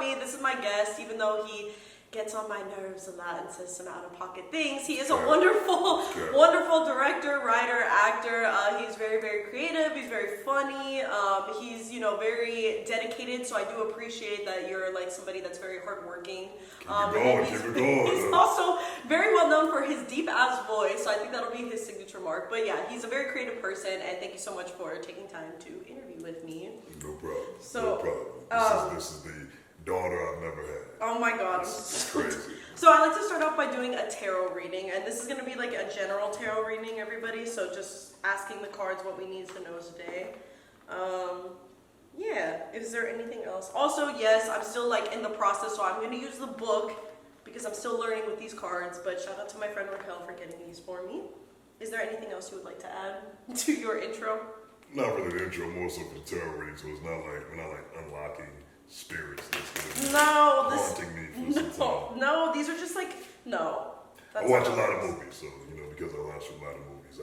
me. This is my guest, even though he gets on my nerves a lot and says some out-of-pocket things. He is a wonderful, wonderful director, writer, actor. He's very, very creative. He's very funny. He's, very dedicated. So I do appreciate that you're like somebody that's very hardworking. Keep it going. He's also very well known for his deep-ass voice. So I think that'll be his signature mark. But yeah, he's a very creative person. And thank you so much for taking time to interview with me. No problem. So, no problem. This is the daughter I've never had. Oh my God. It's crazy. So I like to start off by doing a tarot reading, and this is going to be like a general tarot reading, everybody, so just asking the cards what we need to know today. Yeah, is there anything else? Also, yes, I'm still like in the process, so I'm going to use the book because I'm still learning with these cards, but shout out to my friend Raquel for getting these for me. Is there anything else you would like to add to your intro? Not really the intro, more so for the tarot reading, so it's not like, we're not like unlocking spirits that's going to be haunting me for some time. No, these are just like, no. I watch a lot of movies, so, because I watch a lot of movies,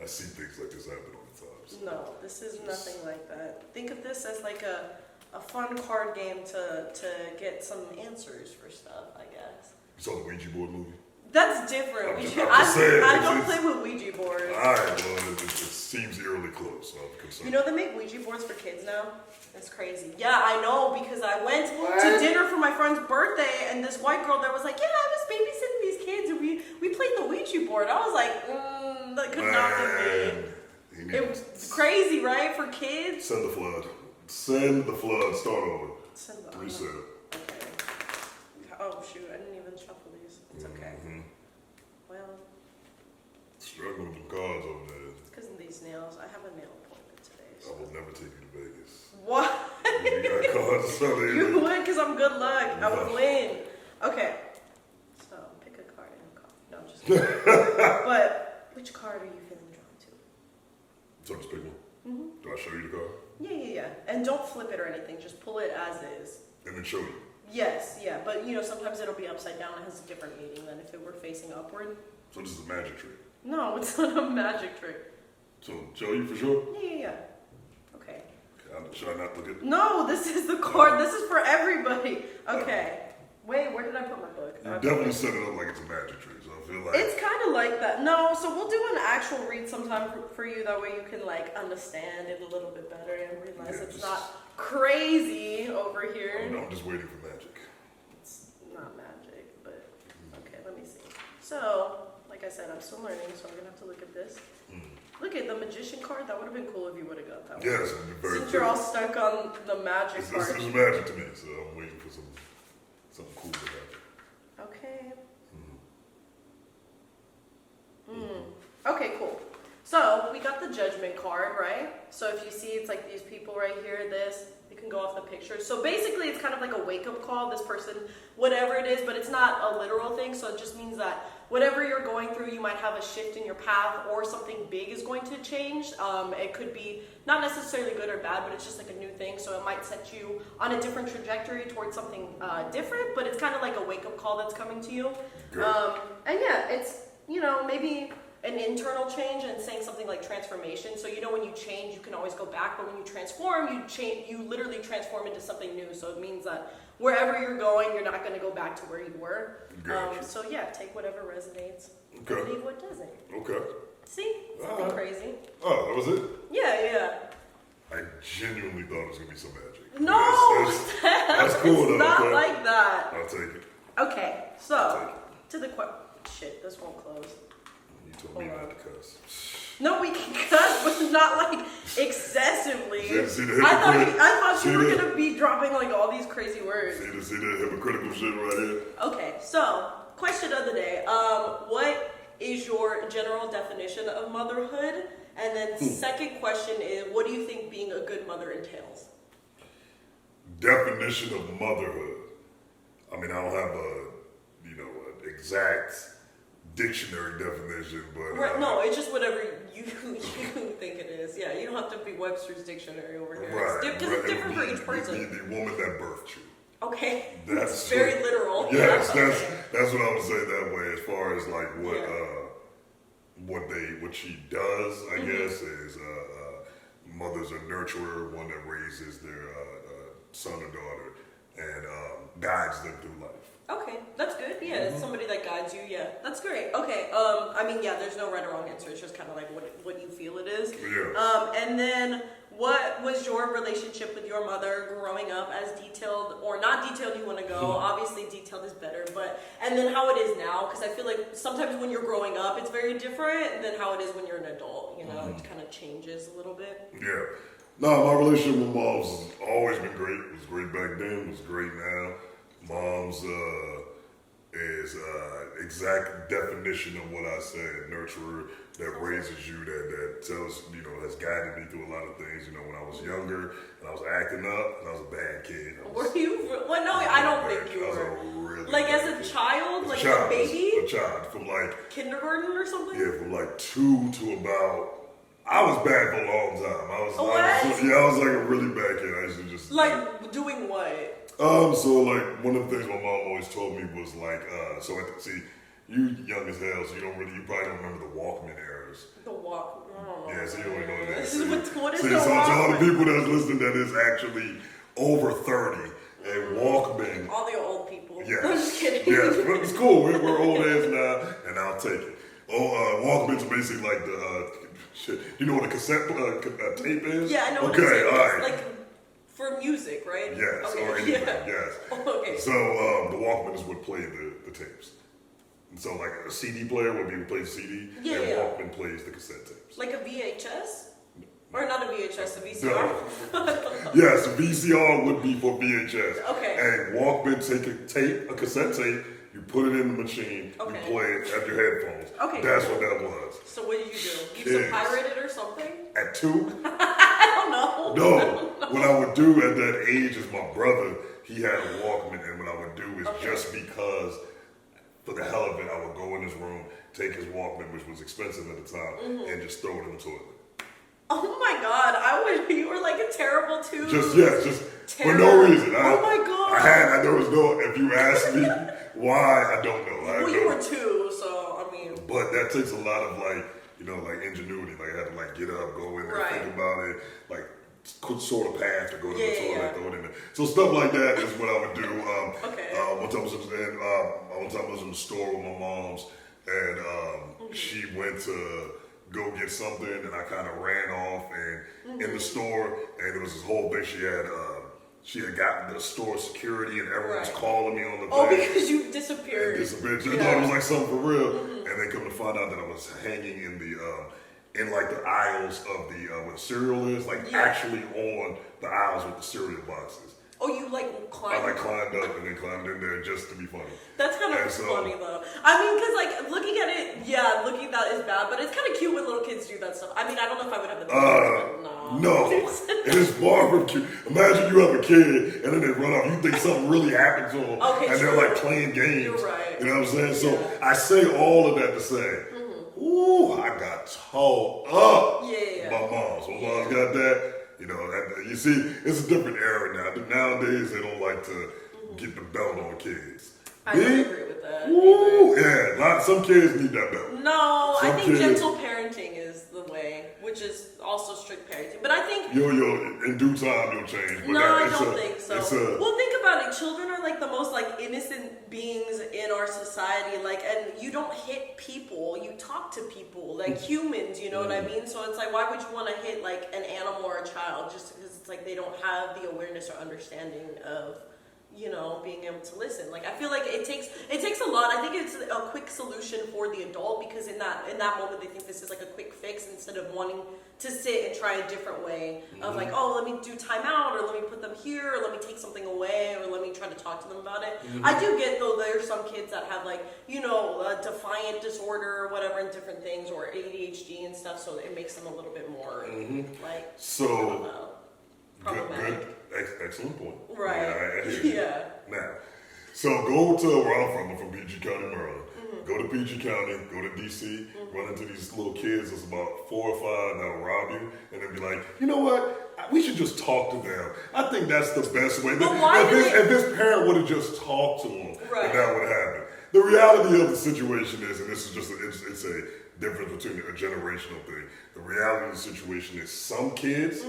I see things like this happen all the time. So. No, this is nothing like that. Think of this as like a fun card game to get some answers for stuff, I guess. You saw the Ouija board movie? That's different. I don't play with Ouija boards. Alright, well, it seems eerily close, so I'm concerned. They make Ouija boards for kids now? That's crazy. Yeah, I know, because I went to dinner for my friend's birthday, and this white girl there was like, yeah, I was babysitting these kids, and we played the Ouija board. I was like, that could not be me. It was crazy, right, for kids? Send the flood. Send the flood. Start over. Reset. Okay. Oh, shoot, I didn't even shuffle these. It's okay. Well. Struggling with the cards over there. It's because of these nails. I have a nail appointment today. So. I will never take you to Vegas. What? You got cards to sell. You would, because I'm good luck. I would win. Okay. So, pick a card and a card. No, I'm just kidding. But, which card are you feeling drawn to? So just pick one? Do I show you the card? Yeah. And don't flip it or anything. Just pull it as is. And then show you? Yes, yeah. But, sometimes it'll be upside down. It has a different meaning than if it were facing upward. So this is a magic trick? No, it's not a magic trick. So, show you for sure? Yeah. Okay. Should I not look at it? No, this is the card. This is for everybody. Okay. Wait, where did I put my book? You definitely set it up like it's a magic trick, so I feel like... It's kind of like that. No, so we'll do an actual read sometime for you. That way you can, understand it a little bit better and realize it's not crazy over here. I'm just waiting for magic. It's not magic, but... Okay, let me see. So, like I said, I'm still learning, so I'm going to have to look at this. Look at the magician card. That would have been cool if you would have got that one. Yes, it would be very Since you're all stuck on the magic part. This is magic to me, so I'm waiting for something cool to happen. Okay. Okay, cool. So we got the judgment card, right? So if you see, it's like these people right here, you can go off the picture. So basically it's kind of like a wake-up call, this person, whatever it is, but it's not a literal thing. So it just means that whatever you're going through, you might have a shift in your path or something big is going to change. It could be not necessarily good or bad, but it's just like a new thing. So it might set you on a different trajectory towards something different, but it's kind of like a wake-up call that's coming to you. And yeah, it's, maybe an internal change and saying something like transformation. So when you change, you can always go back, but when you transform, you literally transform into something new. So it means that wherever you're going, you're not going to go back to where you were. So yeah, take whatever resonates. Okay. Leave what doesn't. Okay. See? Something crazy. Oh, that was it? Yeah. I genuinely thought it was going to be some magic. No! That's cool though. It's not like that. I'll take it. Okay, so, to the shit, this won't close. You told me not to cuss. No, we can cuss, but not excessively. I thought you were gonna be dropping all these crazy words. See the hypocritical shit right here? Okay, so question of the day. What is your general definition of motherhood? And then second question is, what do you think being a good mother entails? Definition of motherhood. I mean, I don't have an exact dictionary definition, but no, it's just whatever you think it is. Yeah, you don't have to be Webster's dictionary over here. Right, because it's different for each person. The woman that birthed you. Okay, that's very literal. Yes, that's what I would say that way. As far as what she does, I guess, is mother's a nurturer, one that raises their son or daughter, and guides them through life. Okay, that's good. Yeah, somebody that guides you. Yeah, that's great. Okay, I mean, yeah, there's no right or wrong answer. It's just kind of like what you feel it is. Yeah. And then, what was your relationship with your mother growing up? As detailed or not detailed you want to go. Obviously, detailed is better. But and then how it is now, because I feel like sometimes when you're growing up, it's very different than how it is when you're an adult. You know, it kind of changes a little bit. Yeah. No, my relationship with moms has always been great. It was great back then. It was great now. Mom's is exact definition of what I said. Nurturer that raises you, that tells, has guided me through a lot of things. When I was younger and I was acting up and I was a bad kid. Were you? Well, no, I don't think you were. Really like as a child, like a baby? A child, from like kindergarten or something? Yeah, from like 2 to about. I was bad for a long time. I was like a really bad kid. I used to just like doing what? So like one of the things my mom always told me was like, see, you young as hell, so you probably don't remember the Walkman eras. The Walk. Oh, yeah, so you don't know what that is. What is the Walkman? So all the people that's listening that is actually over 30, a Walkman. All the old people. Yes. I'm just kidding. Yes, but it's cool. We're old age now, and I'll take it. Walkman's basically like the shit. You know what a cassette tape is? Yeah, I know. Okay, all right. Like for music, right? Yes, okay. or anything. Yeah. Yes. Okay. So the Walkman is what played the tapes. And so like a CD player would be play the CD, and Walkman plays the cassette tapes. Like a VHS? Or not a VHS, a VCR? Yes, a VCR would be for VHS. Okay. And Walkman take a cassette tape, you put it in the machine, you play it at your headphones. Okay. That's what that was. So what did you do? You used to pirate it or something? At 2? I don't know. No. What I would do at that age is my brother, he had a Walkman, and what I would do is just because, for the hell of it, I would go in his room, take his Walkman, which was expensive at the time, and just throw it in the toilet. Oh my God, you were like a terrible too. Just for no reason. Oh my God. There was no, if you ask me why, I don't know. Well, you were 2, so I mean. But that takes a lot of like ingenuity. Like I had to like get up, go in there, think about it, like sort of path to go to the toilet, throw it in there. So stuff like that is what I would do. One time I was in the store with my mom's, and she went to go get something, and I kind of ran off and in the store, and it was this whole thing. She had gotten the store security, and everyone was calling me on the back. Oh, because you disappeared. They thought it was like something for real, and they come to find out that I was hanging in the like the aisles of the where the cereal is, like actually on the aisles with the cereal boxes. Oh, you like climbed? I climbed up and then climbed in there just to be funny. That's kind of funny though. I mean, because like looking at it, looking at that is bad, but it's kind of cute when little kids do that stuff. I mean, I don't know if I would have the no. It is barbecue. Imagine you have a kid and then they run off. You think something really happened to them, and they're like playing games. You're right. You know what I'm saying? So I say all of that to say, ooh, I got towed up by moms. My mom's got that. You see, it's a different era now. Nowadays, they don't like to get the belt on kids. I don't agree with that. Ooh, some kids need that belt. No, I think gentle parenting is the way, which is also strict parenting. But I think in due time you'll change. But I don't think so. Well, think about it. Children are like the most like innocent beings in our society. Like, and you don't hit people. You talk to people like humans. You know what I mean? So it's like, why would you want to hit like an animal or a child just because it's like they don't have the awareness or understanding of being able to listen. Like I feel like it takes a lot. I think it's a quick solution for the adult because in that moment they think this is like a quick fix instead of wanting to sit and try a different way of like, oh, let me do time out or let me put them here or let me take something away or let me try to talk to them about it. I do get though there's some kids that have like, a defiant disorder or whatever and different things or ADHD and stuff, so it makes them a little bit more like problematic. Good. Excellent point. Right. Now, so go to where I'm from. I'm from PG County, Maryland. Go to PG County, go to DC, run into these little kids that's about 4 or 5 that'll rob you, and they'll be like, you know what? We should just talk to them. I think that's the best way. But why if this parent would have just talked to them, then that would happen. The reality of the situation is, and this is just it's a difference between a generational thing. The reality of the situation is some kids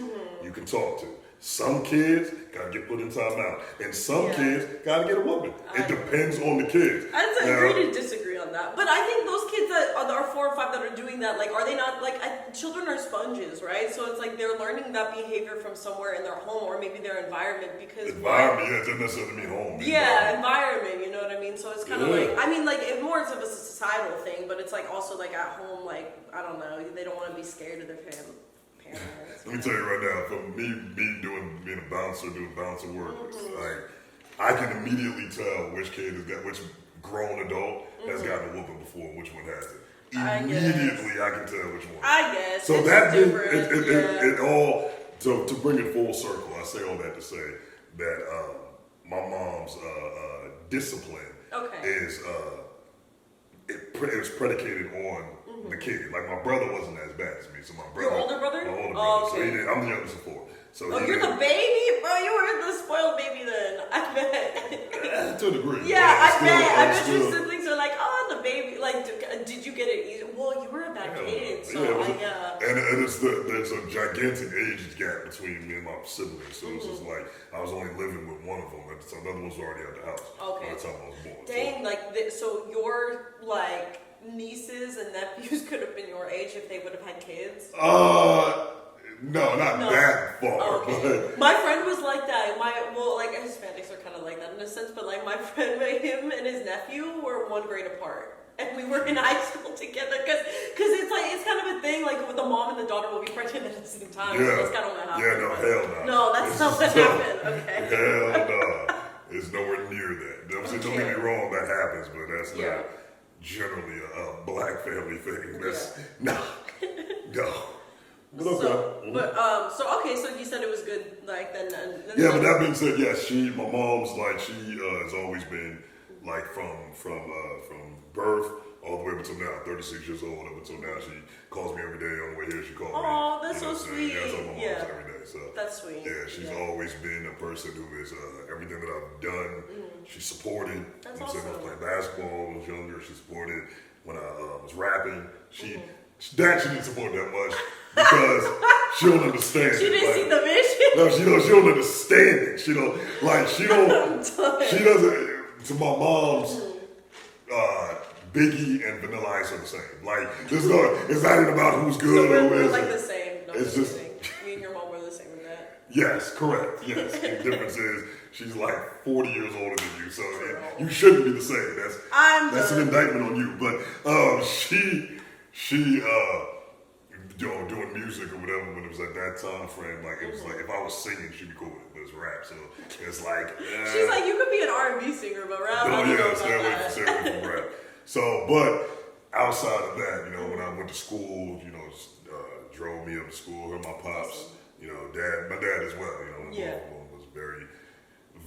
you can talk to. Some kids gotta get put in timeout, and some kids gotta get a whooping. It depends on the kids. I'd agree to disagree on that, but I think those kids that are 4 or 5 that are doing that, like, are they not like children are sponges, right? So it's like they're learning that behavior from somewhere in their home or maybe their environment because it doesn't necessarily mean home. Environment, you know what I mean? So it's kind of like, I mean, like, it more of a societal thing, but it's like also like at home, like, I don't know, they don't want to be scared of their parents. Let me tell you right now, for me being a bouncer, doing bouncer work, like I can immediately tell which kid has got, which grown adult has gotten a whooping before, and which one hasn't. Immediately, I can tell which one. I guess. So that it all to bring it full circle. I say all that to say that my mom's discipline is it was predicated on the kid. Like my brother wasn't as bad as me, so my brother. Your older brother? My older brother. Oh, So he did. I'm the youngest of 4. So you're the baby, bro. You were the spoiled baby then. I bet. To a degree. Yeah, I bet your siblings are like, oh, the baby. Like, did you get it easy? Well, you were a bad kid, so And there's a gigantic age gap between me and my siblings. So it's just like I was only living with one of them at the time. The other one was already at the house by the time I was born. Dang, so your like nieces and nephews could have been your age if they would have had kids? No, not that far. Okay. My friend was like that. Like Hispanics are kind of like that in a sense, but like my friend, him and his nephew were 1 grade apart. And we were in high school together because it's kind of a thing, like with the mom and the daughter will be pregnant at the same time. Yeah. So that's kind of what happened. Yeah, no, hell no. No, that's not what happened. Okay. Hell no. It's nowhere near that. Don't get me wrong, that happens, but that's not generally a black family thing. That's no. But okay. So you said it was good, like then. But that being said, yes, my mom's like she has always been like from birth all the way up until now, 36 years old, up until now. She calls me every day on the way here. She calls me. Oh, that's so sweet. Yeah, I tell my mom every day. So that's sweet. Yeah, she's always been a person who is everything that I've done. She supported. That's awesome. When I was playing basketball, when I was younger, she supported. When I was rapping, she didn't support that much because she don't understand. She didn't see the vision. No, she don't understand it. She doesn't. To my mom's, Biggie and Vanilla Ice are the same. Like, it's not even about who's good or who isn't. Like the same. No, it's just me and your mom were the same in that. Yes, correct. Yes, the difference is she's like 40 years older than you, so you shouldn't be the same. That's an indictment on you. But she doing music or whatever when it was at that time frame, like it was like if I was singing, she'd be cool with it, but it's rap, so it's like she's like, you could be an R&B singer, but rap. Stay away from rap. So, but outside of that, when I went to school, drove me up to school, her, my pops, my dad as well, both was very,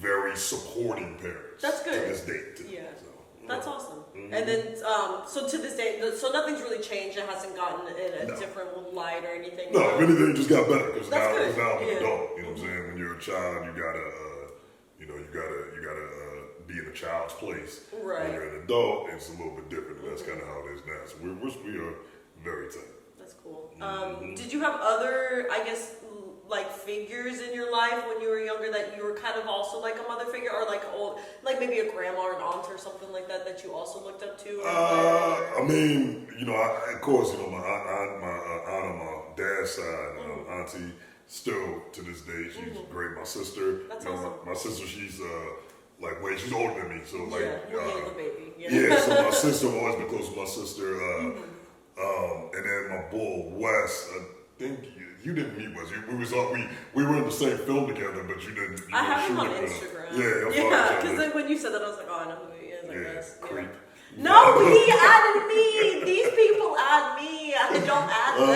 very supporting parents. That's good. To this date, too. Yeah. So, that's awesome. And then, so to this day, so nothing's really changed. It hasn't gotten in a different light or anything. No, if anything, just got better because now I'm an adult. You know what I'm saying? When you're a child, you gotta, you gotta be in a child's place. Right. When you're an adult, it's a little bit different, and that's kind of how it is now. So we are very tight. That's cool. Did you have other, I guess, like figures in your life when you were younger that you were kind of also like a mother figure, or like old, like maybe a grandma or an aunt or something like that you also looked up to? I mean, of course, my aunt on my dad's side, auntie, still to this day, she's great. My sister, that's awesome. My sister, she's she's older than me, so like, the baby. Yeah, so my sister, I've always been close to my sister, and then my boy Wes. I think you didn't meet Wes. We were in the same film together, but you didn't. I have him on Instagram. Yeah, because then when you said that, I was like, oh, I know who he is. I guess. Creep. No, he added me. These people add me. I don't add them.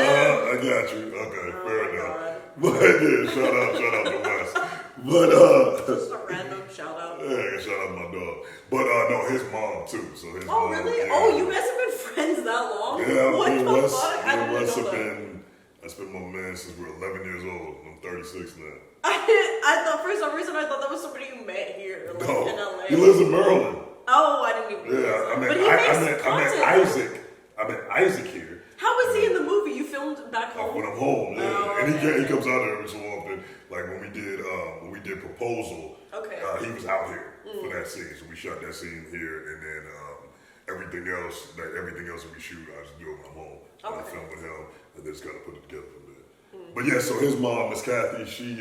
I got you. Okay, fair enough. God. But yeah, shout out to Wes. But just a random shout out. Yeah, shout out to my dog. But no, his mom too. So his mom. Really? Yeah. Oh, you guys have been friends that long? Yeah, what me the and Wes, fuck? I didn't know that. That's been my man since we were 11 years old. I'm 36 now. I thought for some reason I thought that was somebody you met here, like in LA. He lives in Maryland. Oh, I didn't even. Yeah, I met Isaac here. How was he in the movie? You filmed back home? When I'm home, yeah. Oh, and okay. he comes out there every so often. Like when we did Proposal, he was out here for that scene. So we shot that scene here, and then everything else that we shoot, I just do it when I'm home. I film with him, and then just gotta put it together from there. But yeah, so his mom, Miss Kathy, she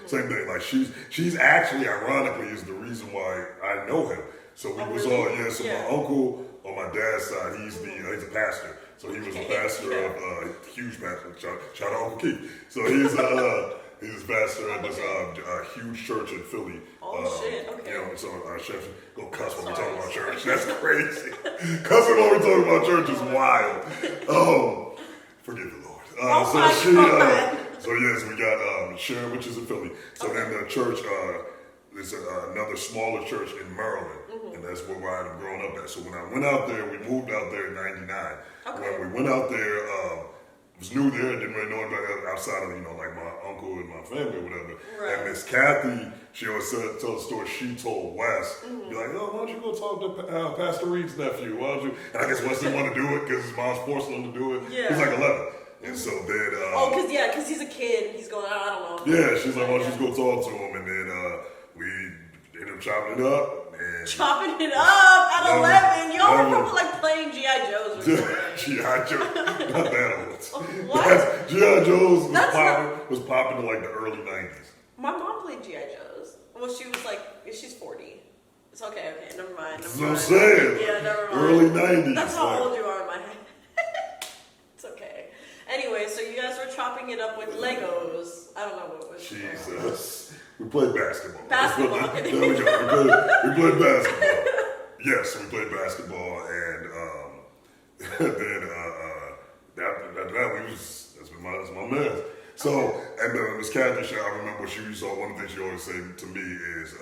same thing. Like she's actually, ironically, is the reason why I know him. So we was all So my uncle on my dad's side, he's a pastor. So he was a pastor of huge pastor. Shout out Uncle Keith. So he's a pastor at this huge church in Philly. Oh shit! Okay. You know, so chef go cuss when we talk about church. That's crazy. Cussing when we talk about church is wild. Forgive the Lord. So yes, we got Sharon, which is in Philly. So then the church. There's another smaller church in Maryland, and that's where I had grown up at. So when I went out there, we moved out there in '99. When we went out there, was new there, didn't really know anybody outside of like my uncle and my family or whatever. Right. And Miss Kathy, she always tell the story she told Wes, be like, oh, why don't you go talk to Pastor Reed's nephew? Why don't you? And I guess Wes didn't want to do it because his mom's forcing him to do it. Yeah. He's like 11. And so then... because he's a kid. He's going, I don't know. Yeah, she's like, why don't you just go talk to him? And then we ended up chopping it up. Chopping it up at 11? Y'all were probably like playing G.I. Joe's or something. G.I. Joe. Not that old. What? G.I. Joe's was popping in like the early 90s. My mom played G.I. Joe's. Well, she was like, she's 40. It's okay, never mind. That's what I'm saying. Yeah, never mind. Early 90s. That's how old you are in my head. It's okay. Anyway, so you guys were chopping it up with Legos. I don't know what was. Jesus. We played basketball. Basketball. There we go. We played basketball. Yes, we played basketball, and then that's my man. So, and Miss Kathy, I remember one of the things she always say to me is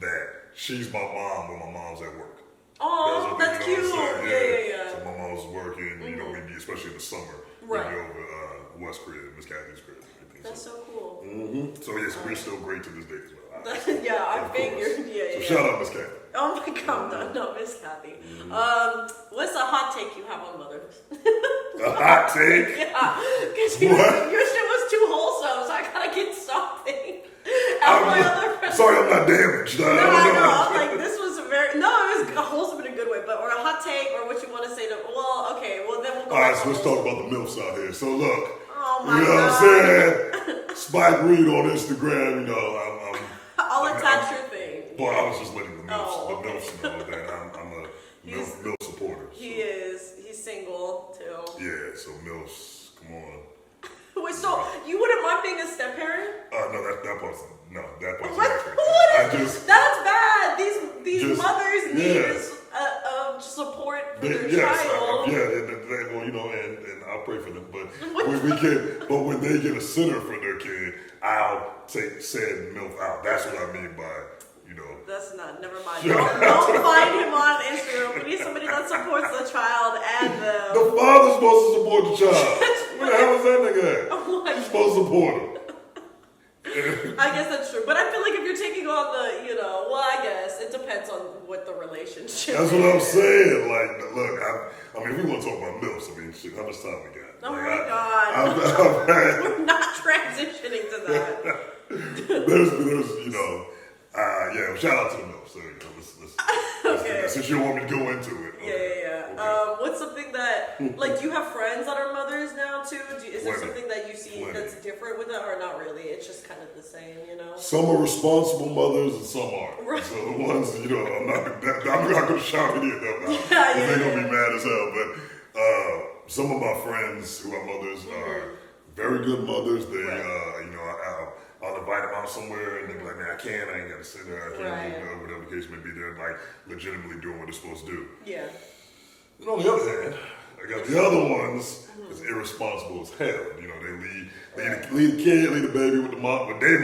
that she's my mom when my mom's at work. Oh, that's cute. Yeah. So my mom's working, we'd be, especially in the summer, we'd be over West crib, Miss Kathy's crib. That's so cool. So yes, we're still great to this day as well. I figured. So shout out Miss Kathy. Oh my God, no, Miss Kathy. What's a hot take you have on mothers? A hot take? Yeah, because your shit was too wholesome, so I gotta get something. Sorry, I'm not damaged. No, I'm like, this was it was wholesome in a good way, but or a hot take, or what you want to say to. Then we'll go. All right, so let's talk about the milfs out here. So look. Oh my God. God. What I'm saying? Spike Reed on Instagram, I'll attach your thing. Boy, I was just letting the milfs know that I'm a milf supporter. So. He is. He's single, too. Yeah, so milfs, come on. Wait, so you wouldn't mind being a step-parent? No, that part's what? That's bad. These mothers need support for their child. And I'll pray for them. But when they get a sitter for their kid, I'll take said milf out. That's what I mean by, That's not, never mind. Don't find him on Instagram. We need somebody that supports the child and them. The father's supposed to support the child. Where the hell is that nigga at? He's supposed to support him. I guess that's true. But I feel like if you're taking on I guess it depends on what the relationship That's what I'm saying. Like, look, if we want to talk about milfs, shit, how much time we got? Oh my God. We're not transitioning to that. there's shout out to the milfs. So, okay. Since you don't want me to go into it. Yeah. Okay. What's something that, like, do you have friends that are mothers now, too? Is there something that you see that's different with it, or not really? It's just kind of the same, Some are responsible mothers and some aren't. Right. So the ones, I'm not going to shout any of them out. They're going to be mad as hell. But some of my friends who are mothers are very good mothers. They, I'll invite them out somewhere and they'll be like, man, I ain't got to sit there. I can't do whatever the case may be. They're like legitimately doing what they're supposed to do. Yeah. And on the other hand, I got the other ones that's irresponsible as hell. They leave the kid, leave the baby with their mama, and they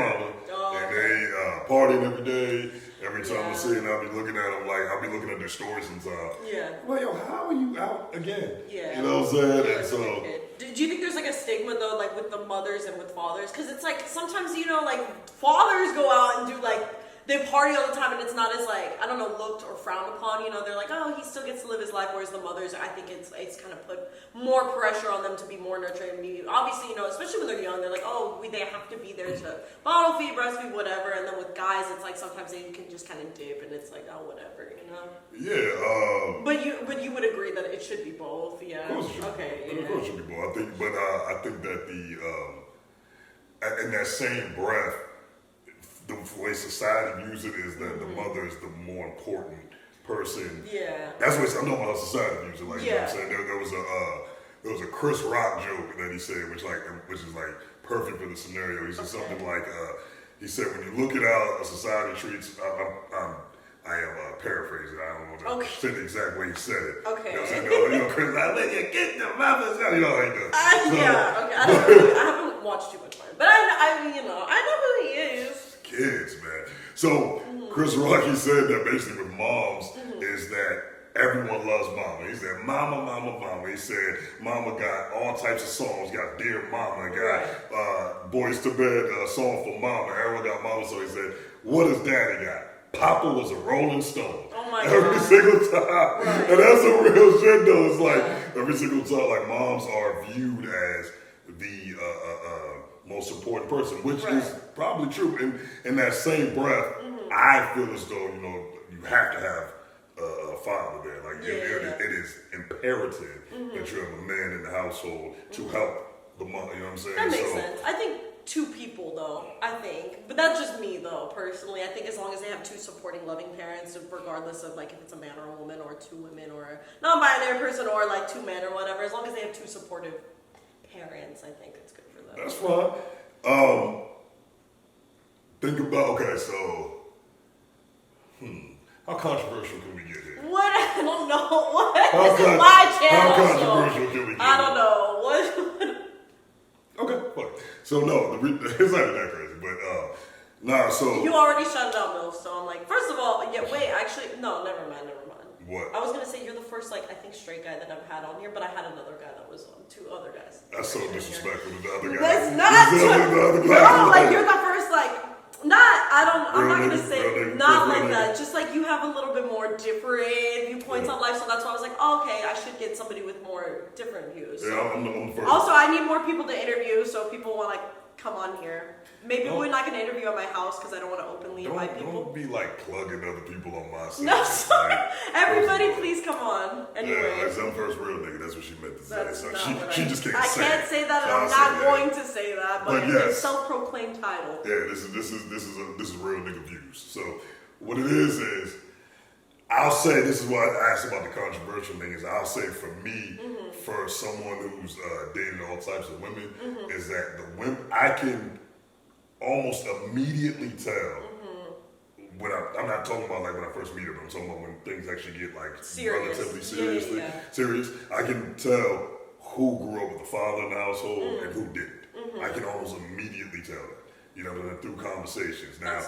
partying every day. Every time I see it, I'll be looking at them like, I'll be looking at their stories sometimes. Yeah. Well, how are you out again? Yeah. You know what I'm saying? Yeah, and so. Do you think there's like a stigma though, like with the mothers and with fathers? Because it's like sometimes, like fathers go out and do like they party all the time, and it's not as like, I don't know, looked or frowned upon. They're like, oh, he still gets to live his life, whereas the mothers, I think it's kind of put more pressure on them to be more nurturing. Obviously, especially when they're young, they're like, oh, they have to be there to bottle feed, breastfeed, whatever. And then with guys, it's like sometimes they can just kind of dip, and it's like, oh, whatever. Yeah. But you would agree that it should be both, yeah. Of course it should. Okay. Of course it should be both. I think that in that same breath, the way society views it is that the mother is the more important person. Yeah. That's what I'm talking about. How society views it. Like, you know what I'm saying? There was a Chris Rock joke that he said, which is like perfect for the scenario. He said something like, he said, when you look at how society treats, I am paraphrasing. I don't know the exact way he said it. Okay. Chris, I let you get the mothers out. Okay. I haven't watched too much of it, but I know who he is. Kids, man. So Chris Rock, he said that basically with moms is that everyone loves mama. He said, mama, mama, mama. He said, mama got all types of songs. Got Dear Mama. Got Boys to Bed, a song for mama. Everyone got mama. So he said, what does daddy got? Papa was a Rolling Stone. Oh my every God. single time. Right. And that's some real shit though. It's like every single time, like moms are viewed as the most important person, which is probably true. And in that same breath, I feel as though, you have to have a father there. Like it is imperative that you have a man in the household to help the mother. You know what I'm saying? That makes sense. I think two people though, but that's just me though, personally. I think as long as they have two supporting, loving parents, regardless of like if it's a man or a woman or two women or a non-binary person or like two men or whatever, as long as they have two supportive parents, I think it's good for them. That's fine. Think about, how controversial can we get here? What? I don't know. What? This is my channel. How controversial can we get I don't know. What? Okay, fuck. So no, it's not that crazy, but so you already shouted out milfs, so I'm like, first of all, no, never mind. What? I was gonna say you're the first, I think straight guy that I've had on here, but I had another guy that was on, two other guys. That's so disrespectful to the other guy. That's not. No, you're the first, I'm not gonna say not like that. Just like you have a little bit more different viewpoints on life, so that's why I was like, okay, I should get somebody with more different views. So. Yeah, I'm the first. Also, I need more people to interview, so people want come on here. Maybe we're not gonna interview at my house because I don't want to openly invite people. Don't be plugging other people on my side. No, sorry. Everybody, please come on. Anyway. Yeah, I'm first real nigga. That's what she meant to say. So she just can't say. I can't say that, and I'm not going to say that. But it's a self-proclaimed title. Yeah, this is real nigga views. So what it is I'll say, this is why I asked about the controversial thing, is I'll say for me, for someone who's dated all types of women, is that the women, I can almost immediately tell when I'm not talking about when I first meet her, but I'm talking about when things actually get serious. Relatively serious. I can tell who grew up with a father in the household and who didn't. I can almost immediately tell that. Through conversations. Now,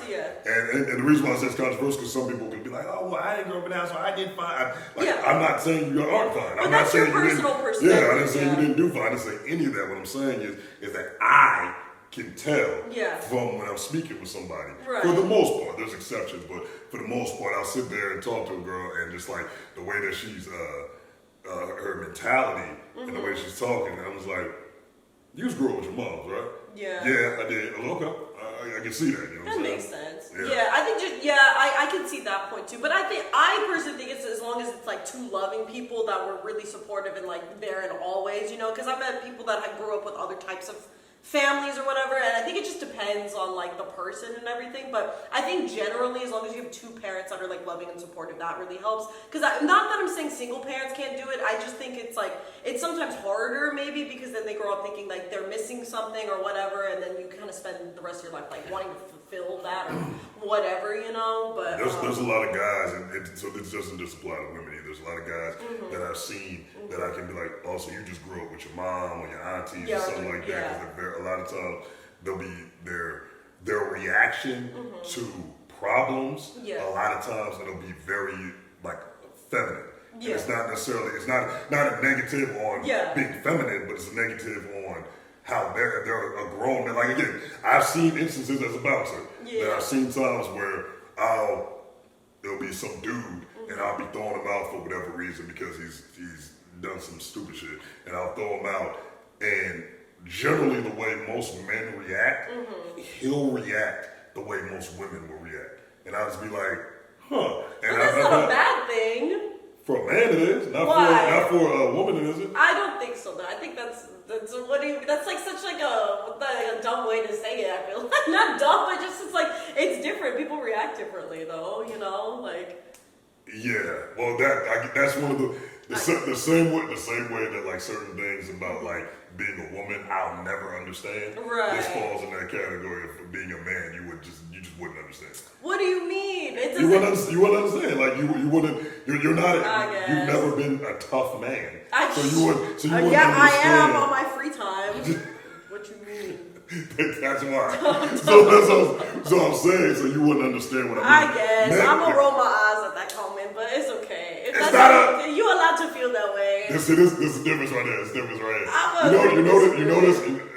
and the reason why I say it's controversial because some people can be like, oh, well, I didn't grow up in the house, so I did fine. I'm not saying you aren't fine. I'm not saying your personal perspective. Yeah, I didn't say you didn't do fine. I didn't say any of that. What I'm saying is that I can tell from when I'm speaking with somebody. Right. For the most part, there's exceptions, but for the most part, I'll sit there and talk to a girl and just the way that she's, her mentality and the way she's talking, and I was like, you just grew up with your moms, right? Yeah. Yeah, I did. Okay. I can see that. That makes sense. Yeah, I think I can see that point too. But I personally think it's as long as it's two loving people that were really supportive and there in all ways, because I've met people that grew up with other types of families or whatever, and I think it just depends on the person and everything. But I think generally, as long as you have two parents that are loving and supportive, that really helps. Because not that I'm saying single parents can't do it. I just think it's it's sometimes harder maybe because then they grow up thinking they're missing something or whatever, and then you kind of spend the rest of your life wanting to fulfill that or whatever, But there's a lot of guys, and so this doesn't just apply to women either. There's a lot of guys that I've seen that I can be so you just grew up with your mom or your aunties or something like that. Because a lot of times they'll be their reaction to problems. A lot of times it'll be very feminine. Yeah. It's not necessarily not a negative on being feminine, but it's a negative on how they're a grown man. Again, I've seen instances as a bouncer that I've seen times where there'll be some dude, and I'll be throwing him out for whatever reason because he's done some stupid shit, and I'll throw him out. And generally, the way most men react, he'll react the way most women will react, and I'll just be like, huh. And that's not a bad thing. For a man, it is. Not for a woman, it isn't. I don't think so. Though I think that's like such like a dumb way to say it. I feel like not dumb, but just it's different. People react differently, though. You know, like. Yeah. Well, that's one of the same way that like certain things about like being a woman I'll never understand. Right. This falls in that category of being a man. You just wouldn't understand. What do you mean? You wouldn't understand. Like you wouldn't. You're not. You've never been a tough man. So you wouldn't understand. I am on my free time. What you mean? That's why. So I'm saying. So you wouldn't understand what I mean. I guess man, I'm gonna roll my eyes at that comment, but it's okay. You're allowed to feel that way. This is the difference right there. It's the difference right here.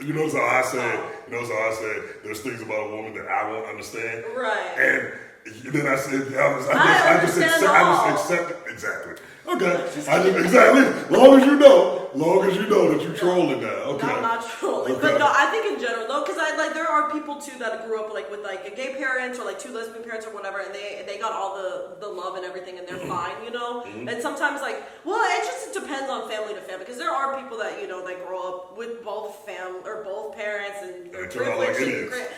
You notice how I said. You notice how I said there's things about a woman that I won't understand. Right. And then I said I just accept it. Exactly. Okay. Exactly. Long as you know that you're trolling now. Okay. No, I'm not trolling. Okay. But no, I think in general though, because there are people too that grew up like with like gay parents or like two lesbian parents or whatever, and they got all the love and everything, and they're fine, you know. And sometimes it just depends on family to family, because there are people that that grow up with both parents and they're privileged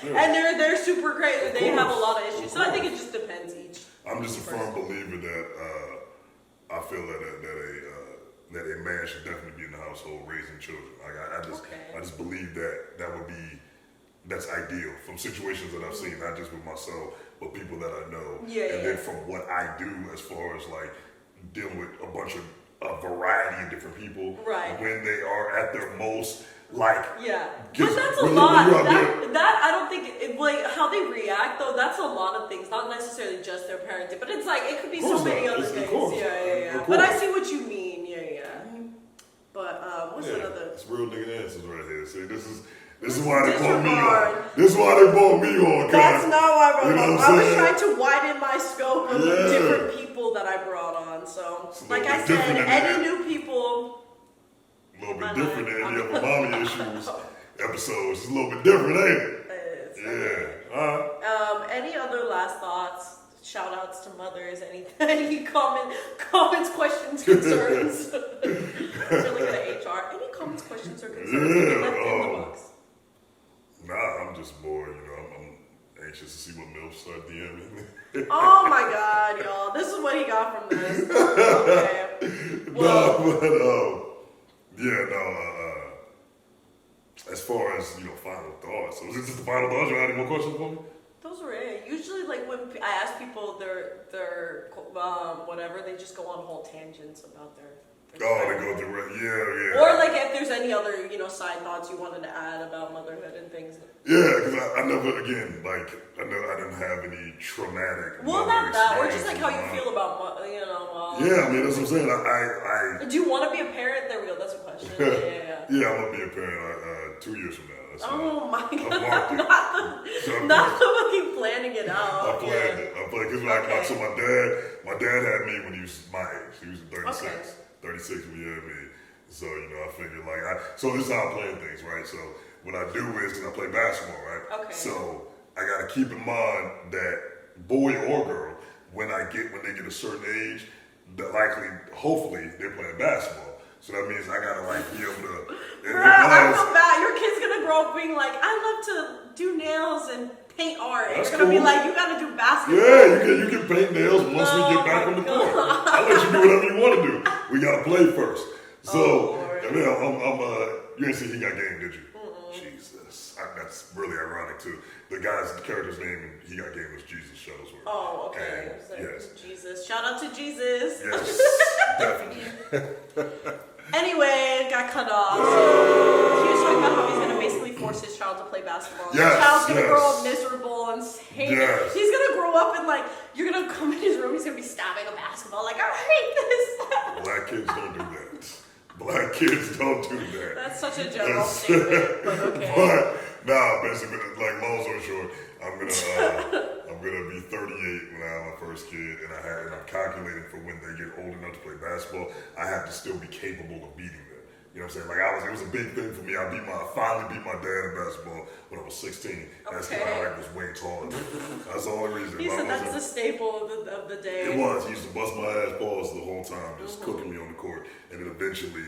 and they're super great. They have a lot of issues, so I think it just depends each. I'm just a firm believer that I feel that a man should definitely be in the household raising children. I just believe that's ideal from situations that I've seen, not just with myself, but people that I know. Then from what I do as far as like dealing with a variety of different people, right? When they are at their most but that's a lot. That I don't think how they react though. That's a lot of things, not necessarily just their parenting, but it's it could be so many other things. Yeah. But I see what you mean. But what's another? It's real nigga answers right here. See, this is why they brought me on. This is why they brought me on. That's not why I brought on. I was trying to widen my scope of the different people that I brought on. So, like I said, any new people. A little bit different than any other mommy issues episodes. It's a little bit different, ain't it? It is. Yeah. Any other last thoughts? Shout outs to mothers. Any comments, questions, concerns? You're looking at HR. Any comments, questions, or concerns? Left in the box. Nah, I'm just bored. I'm anxious to see what milfs start DMing. Oh my God, y'all! This is what he got from this. Okay. Well, as far as final thoughts. So is this just the final thoughts? You have any more questions for me? Those were it. Usually, when I ask people their whatever, they just go on whole tangents about their they go through it. Yeah. Or if there's any other side thoughts you wanted to add about motherhood and things. Yeah, because I never I didn't have any traumatic. Well, not that, or just how you feel about Yeah, I mean that's what I'm saying. I do you want to be a parent? There we go. That's a question. Yeah, I'm gonna be a parent 2 years from now. Oh my God! Not the fucking planning it out. I planned it. Because so my dad had me when he was my age. He was 36. Okay. 36 when he had me. So I figured so this is how I plan things, right? So what I do is because I play basketball, right? Okay. So I gotta keep in mind that boy or girl, when they get a certain age, that hopefully they're playing basketball. So that means I gotta be able to. Bro, I feel bad. Your kid's gonna grow up being like, I love to do nails and paint art. It's gonna be like, you gotta do basketball. Yeah, you can paint nails once we get back on the court. I'll let you do whatever you want to do. We gotta play first. So, and then you ain't see he got game, did you? Jesus, that's really ironic too. The character's name he got game was Jesus Shuttlesworth. Oh, okay. Yes. Jesus. Shout out to Jesus. Yes, definitely. Anyway, it got cut off. So he was talking about how he's going to basically force his child to play basketball. Yes, the child's going to grow up miserable and hate it. He's going to grow up and you're going to come in his room, he's going to be stabbing a basketball. I hate this. Black kids don't do that. Black kids don't do that. That's such a general statement, but okay. Nah, basically, like long story short, I'm gonna be 38 when I have my first kid, and I'm calculating for when they get old enough to play basketball. I have to still be capable of beating them. You know what I'm saying? Like it was a big thing for me. I finally beat my dad in basketball when I was 16. That's because I was way taller. That's the only reason. He said that's the staple of the day. It was. He used to bust my ass balls the whole time, just cooking me on the court. And then eventually,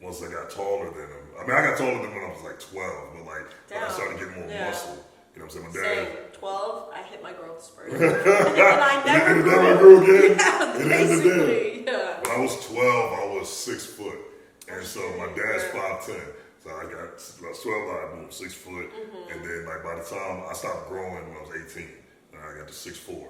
once I got taller than him, I got taller than when I was like 12, but like when I started getting more muscle. You know what I'm saying? My dad. Same. 12, I hit my growth spurt. And I never grew again. Yeah, basically. Yeah. When I was 12, I was 6 foot. And so my dad's 5'10". So I got 12, I moved 6 foot. And then like by the time I stopped growing when I was 18, I got to 6'4".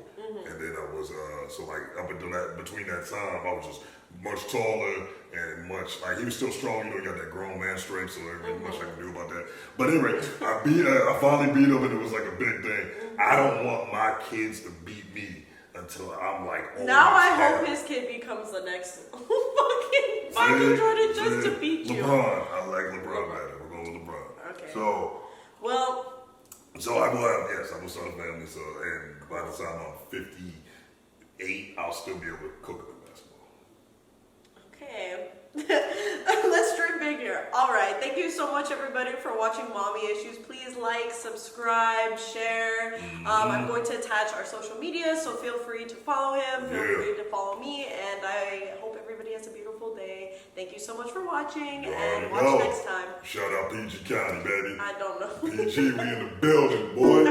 And then I was, so like up until that, between that time, I was just much taller and much, like he was still strong, you know, he got that grown man strength, so there wasn't much I can do about that. But anyway, I finally beat him and it was like a big thing. I don't want my kids to beat me until I'm like old. Now I hope his kid becomes the next fucking Michael Jordan just to beat you. LeBron, I like LeBron better. We're going with LeBron. Okay. So I will have, yes, I will start a family. So, and by the time I'm 58, I'll still be able to cook the basketball. Okay. Let's dream big here. All right. Thank you so much, everybody, for watching Mommy Issues. Please like, subscribe, share. I'm going to attach our social media, so feel free to follow him. Feel free to follow me. And I hope everybody has a beautiful day. Thank you so much for watching, and watch next time. Shout out PG County, baby. I don't know. PG, we in the building, boy.